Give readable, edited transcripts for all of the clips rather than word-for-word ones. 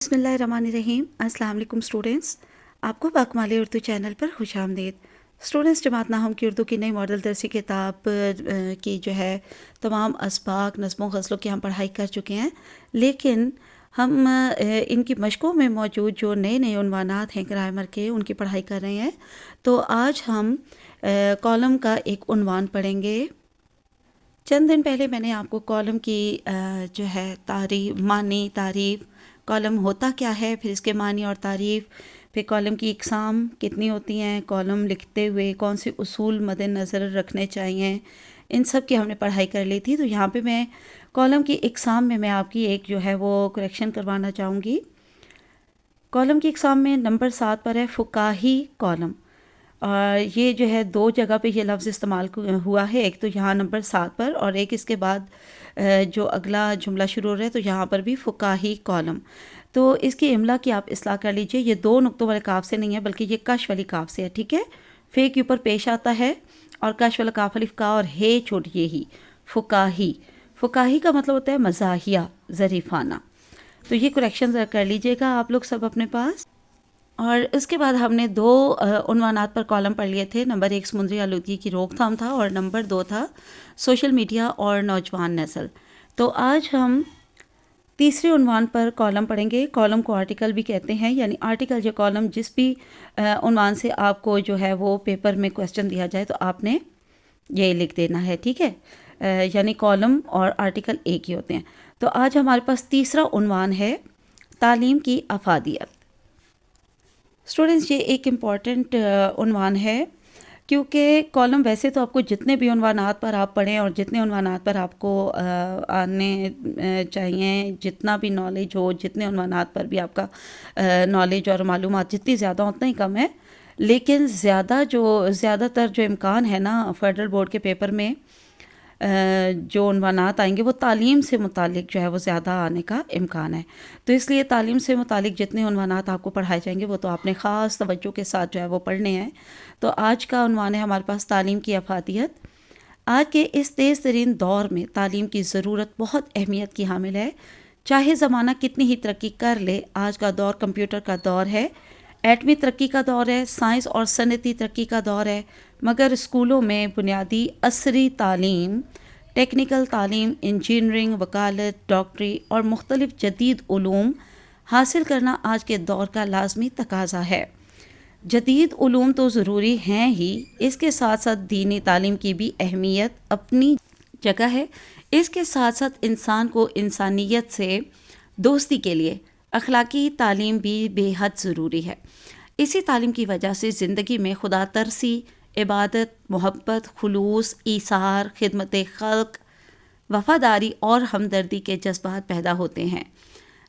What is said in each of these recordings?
बिस्मिल्लाहिर्रहमानिर्रहीम। अस्सलाम वालेकुम स्टूडेंट्स, आपको बाकमाली उर्दू चैनल पर खुश आमदीद। स्टूडेंट्स, जमात नाहम की उर्दू की नई मॉडल दरसी किताब की जो है तमाम असबाक नज़्मों गज़लों की हम पढ़ाई कर चुके हैं, लेकिन हम इनकी मशकों में मौजूद जो नए नए उन्वानात हैं ग्रामर के, उनकी पढ़ाई कर रहे हैं। तो आज हम कॉलम का एक उन्वान पढ़ेंगे। चंद दिन पहले मैंने आपको कॉलम की जो है तारीफ़, कॉलम होता क्या है, फिर इसके मानी और तारीफ़, फिर कॉलम की इकसाम कितनी होती हैं, कॉलम लिखते हुए कौन से उसूल मद्देनज़र रखने चाहिए, इन सब की हमने पढ़ाई कर ली थी। तो यहाँ पे मैं कॉलम की इकसाम में मैं आपकी एक जो है वो करेक्शन करवाना चाहूँगी। कॉलम की इकसाम में नंबर 7 पर है फ़ुकाही कॉलम, और ये जो है दो जगह पे ये लफ्ज़ इस्तेमाल हुआ है, एक तो यहाँ नंबर 7 पर और एक इसके बाद जो अगला जुमला शुरू हो रहा है तो यहाँ पर भी फ़ुकाही कॉलम। तो इसकी इमला की आप इस्लाह कर लीजिए। ये दो नुक्तों वाले काफ से नहीं है बल्कि ये कश वाली काफ से है, ठीक है। फ़े के ऊपर पेश आता है और कश वाला काफ अलिफ का और हे छोड़िए ही। फ़ुकाही का मतलब होता है मज़ाहिया, ज़रीफ़ाना। तो ये करेक्शन ज़रा कर लीजिएगा आप लोग सब अपने पास। और उसके बाद हमने दो उन्वानात पर कॉलम पढ़ लिए थे। नंबर 1 समुद्री आलूदगी की रोकथाम था और नंबर 2 था सोशल मीडिया और नौजवान नस्ल। तो आज हम तीसरे उन्वान पर कॉलम पढ़ेंगे। कॉलम को आर्टिकल भी कहते हैं, यानी आर्टिकल जो कॉलम जिस भी उन्वान से आपको जो है वो पेपर में क्वेश्चन दिया जाए तो आपने ये लिख देना है, ठीक है। यानी कॉलम और आर्टिकल एक ही होते हैं। तो आज हमारे पास तीसरा उन्वान है तालीम की अफादियत। स्टूडेंट्स, ये एक इम्पॉर्टेंट उन्वान है, क्योंकि कॉलम वैसे तो आपको जितने भी उन्वानात पर आप पढ़ें और जितने उन्वानात पर आपको आने चाहिए, जितना भी नॉलेज हो, जितने उन्वानात पर भी आपका नॉलेज और मालूमात जितनी ज़्यादा उतना ही कम है। लेकिन ज़्यादातर जो इम्कान है ना फेडरल बोर्ड के पेपर में जो उन्वानात आएंगे वो तालीम से मुतालिक जो है वो ज़्यादा आने का इम्कान है। तो इसलिए तालीम से मुतालिक जितने उन्वानात आपको पढ़ाए जाएंगे वो तो आपने ख़ास तवज्जो के साथ जो है वो पढ़ने हैं। तो आज का उन्वान है हमारे पास तालीम की अफादियत। आज के इस तेज़ तरीन दौर में तालीम की ज़रूरत बहुत अहमियत की हामिल है। चाहे ज़माना कितनी ही तरक्की कर ले, आज का दौर कंप्यूटर का दौर है, एटमी तरक्की का दौर है, साइंस और सनती तरक्की का दौर है, मगर स्कूलों में बुनियादी असरी तालीम, टेक्निकल तालीम, इंजीनियरिंग, वकालत, डॉक्टरी और मुख्तलिफ जदीद उलूम हासिल करना आज के दौर का लाजमी तकाजा है। जदीद उलूम तो ज़रूरी हैं ही, इसके साथ साथ दीनी तालीम की भी अहमियत अपनी जगह है। इसके साथ साथ इंसान को इंसानियत से दोस्ती के लिए अखलाकी तालीम भी बेहद ज़रूरी है। इसी तालीम की वजह से ज़िंदगी में खुदा तरसी, इबादत, मोहब्बत, खुलूस, ईसार, खिदमत खल्क, वफ़ादारी और हमदर्दी के जज्बात पैदा होते हैं।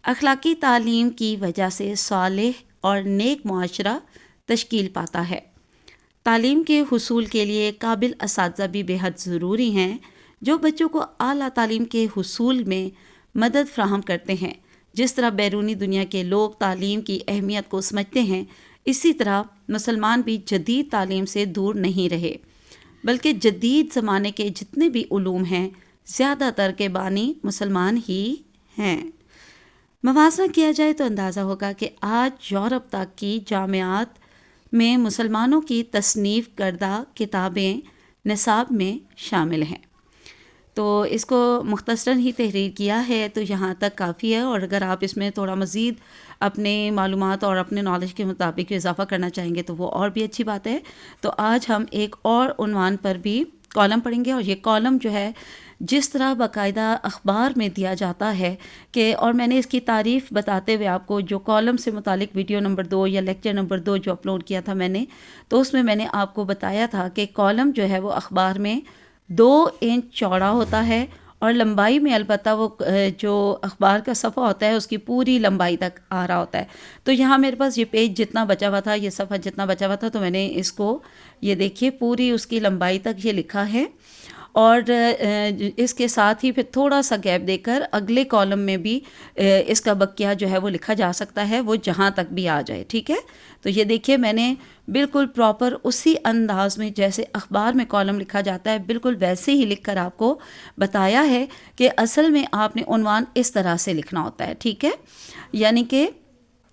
अखलाकी तालीम की वजह से सालेह और नेक मुआशरा तश्कील पाता है। तालीम के हुसूल के लिए काबिल असातिज़ा भी बेहद ज़रूरी हैं, जो बच्चों को आला तालीम के हुसूल में मदद फ़राहम करते हैं। जिस तरह बैरूनी दुनिया के लोग तालीम की अहमियत को समझते हैं, इसी तरह मुसलमान भी जदीद तालीम से दूर नहीं रहे, बल्कि जदीद ज़माने के जितने भी उलूम हैं ज़्यादातर के बानी मुसलमान ही हैं। मवाज़ना किया जाए तो अंदाज़ा होगा कि आज यूरोप तक की जामियात में मुसलमानों की तसनीफ़ करदा किताबें निसाब में शामिल हैं। तो इसको मुख्तसरन ही तहरीर किया है, तो यहाँ तक काफ़ी है। और अगर आप इसमें थोड़ा मज़ीद अपने मालूमात और अपने नॉलेज के मुताबिक इजाफ़ा करना चाहेंगे तो वो और भी अच्छी बात है। तो आज हम एक और उन्वान पर भी कॉलम पढ़ेंगे, और ये कॉलम जो है जिस तरह बाकायदा अखबार में दिया जाता है कि, और मैंने इसकी तारीफ़ बताते हुए आपको जो कॉलम से मुतालिक वीडियो नंबर 2 या लेक्चर नंबर 2 जो अपलोड किया था मैंने, तो उसमें मैंने आपको बताया था कि कॉलम जो है वो अखबार में 2 इंच चौड़ा होता है और लंबाई में अलबत्ता वो जो अखबार का सफ़ा होता है उसकी पूरी लंबाई तक आ रहा होता है। तो यहाँ मेरे पास ये पेज जितना बचा हुआ था, ये सफ़ा जितना बचा हुआ था, तो मैंने इसको ये देखिए पूरी उसकी लंबाई तक ये लिखा है। और इसके साथ ही फिर थोड़ा सा गैप देकर अगले कॉलम में भी इसका बकिया जो है वो लिखा जा सकता है, वो जहाँ तक भी आ जाए, ठीक है। तो ये देखिए मैंने बिल्कुल प्रॉपर उसी अंदाज में जैसे अखबार में कॉलम लिखा जाता है बिल्कुल वैसे ही लिखकर आपको बताया है कि असल में आपने उन्वान इस तरह से लिखना होता है, ठीक है। यानी कि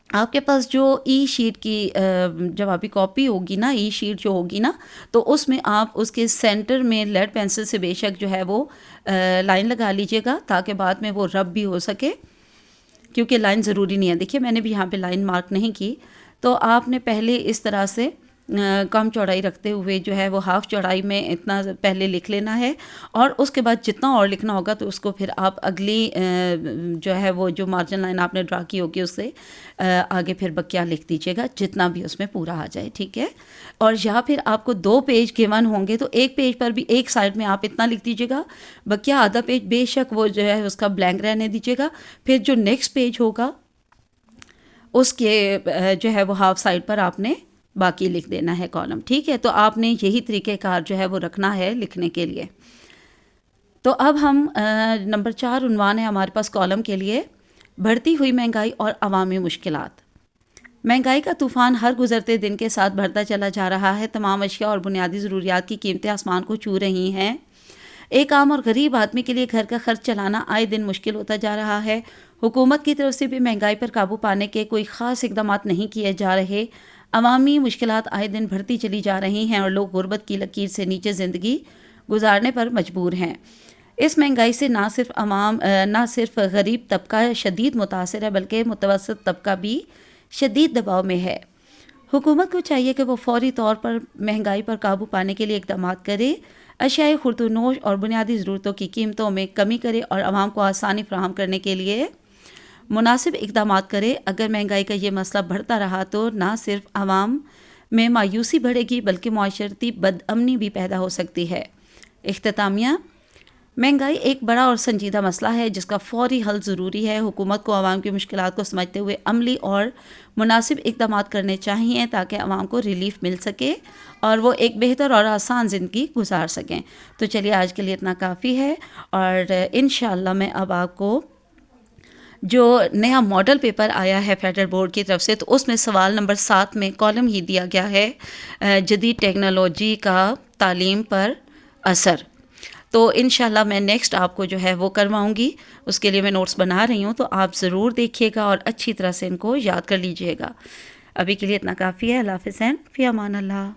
آپ کے پاس جو ای شیٹ کی جب آپ کی کاپی ہوگی نا، ای شیٹ جو ہوگی نا، تو اس میں آپ اس کے سینٹر میں لیڈ پینسل سے بے شک جو ہے وہ لائن لگا لیجئے گا، تاکہ بعد میں وہ رب بھی ہو سکے، کیونکہ لائن ضروری نہیں ہے. دیکھیے میں نے بھی یہاں پہ لائن مارک نہیں کی، تو آپ نے پہلے اس طرح سے کم چوڑائی رکھتے ہوئے جو ہے وہ ہاف چوڑائی میں اتنا پہلے لکھ لینا ہے، اور اس کے بعد جتنا اور لکھنا ہوگا تو اس کو پھر آپ اگلی جو ہے وہ جو مارجن لائن آپ نے ڈرا کی ہوگی اس سے آگے پھر بقیہ لکھ دیجیے گا، جتنا بھی اس میں پورا آ جائے، ٹھیک ہے. اور یا پھر آپ کو 2 پیج گیون ہوں گے تو ایک پیج پر بھی ایک سائڈ میں آپ اتنا لکھ دیجیے گا، بقیہ آدھا پیج بے شک وہ جو ہے اس کا بلینک رہنے دیجیے گا. پھر جو نیکسٹ پیج ہوگا اس کے جو ہے وہ ہاف سائڈ پر آپ نے باقی لکھ دینا ہے کالم، ٹھیک ہے. تو آپ نے یہی طریقہ کار جو ہے وہ رکھنا ہے لکھنے کے لیے. تو اب ہم نمبر 4 عنوان ہے ہمارے پاس کالم کے لیے، بڑھتی ہوئی مہنگائی اور عوامی مشکلات. مہنگائی کا طوفان ہر گزرتے دن کے ساتھ بڑھتا چلا جا رہا ہے. تمام اشیاء اور بنیادی ضروریات کی قیمتیں آسمان کو چھو رہی ہیں. ایک عام اور غریب آدمی کے لیے گھر کا خرچ چلانا آئے دن مشکل ہوتا جا رہا ہے. حکومت کی طرف سے بھی مہنگائی پر قابو پانے کے کوئی خاص اقدامات نہیں کیے جا رہے. عوامی مشکلات آئے دن بڑھتی چلی جا رہی ہیں اور لوگ غربت کی لکیر سے نیچے زندگی گزارنے پر مجبور ہیں. اس مہنگائی سے نہ صرف غریب طبقہ شدید متاثر ہے، بلکہ متوسط طبقہ بھی شدید دباؤ میں ہے. حکومت کو چاہیے کہ وہ فوری طور پر مہنگائی پر قابو پانے کے لیے اقدامات کرے، اشیاء خورد و نوش اور بنیادی ضرورتوں کی قیمتوں میں کمی کرے اور عوام کو آسانی فراہم کرنے کے لیے مناسب اقدامات کرے. اگر مہنگائی کا یہ مسئلہ بڑھتا رہا تو نہ صرف عوام میں مایوسی بڑھے گی بلکہ معاشرتی بدامنی بھی پیدا ہو سکتی ہے. اختتامیہ، مہنگائی ایک بڑا اور سنجیدہ مسئلہ ہے جس کا فوری حل ضروری ہے. حکومت کو عوام کی مشکلات کو سمجھتے ہوئے عملی اور مناسب اقدامات کرنے چاہیے تاکہ عوام کو ریلیف مل سکے اور وہ ایک بہتر اور آسان زندگی گزار سکیں. تو چلیے آج کے لیے اتنا کافی ہے، اور انشاءاللہ میں اب آپ کو جو نیا ماڈل پیپر آیا ہے فیڈرل بورڈ کی طرف سے، تو اس میں سوال نمبر 7 میں کالم ہی دیا گیا ہے جدید ٹیکنالوجی کا تعلیم پر اثر. تو انشاءاللہ میں نیکسٹ آپ کو جو ہے وہ کرواؤں گی. اس کے لیے میں نوٹس بنا رہی ہوں، تو آپ ضرور دیکھیے گا اور اچھی طرح سے ان کو یاد کر لیجئے گا. ابھی کے لیے اتنا کافی ہے. اللہ حافظ، فی امان اللہ.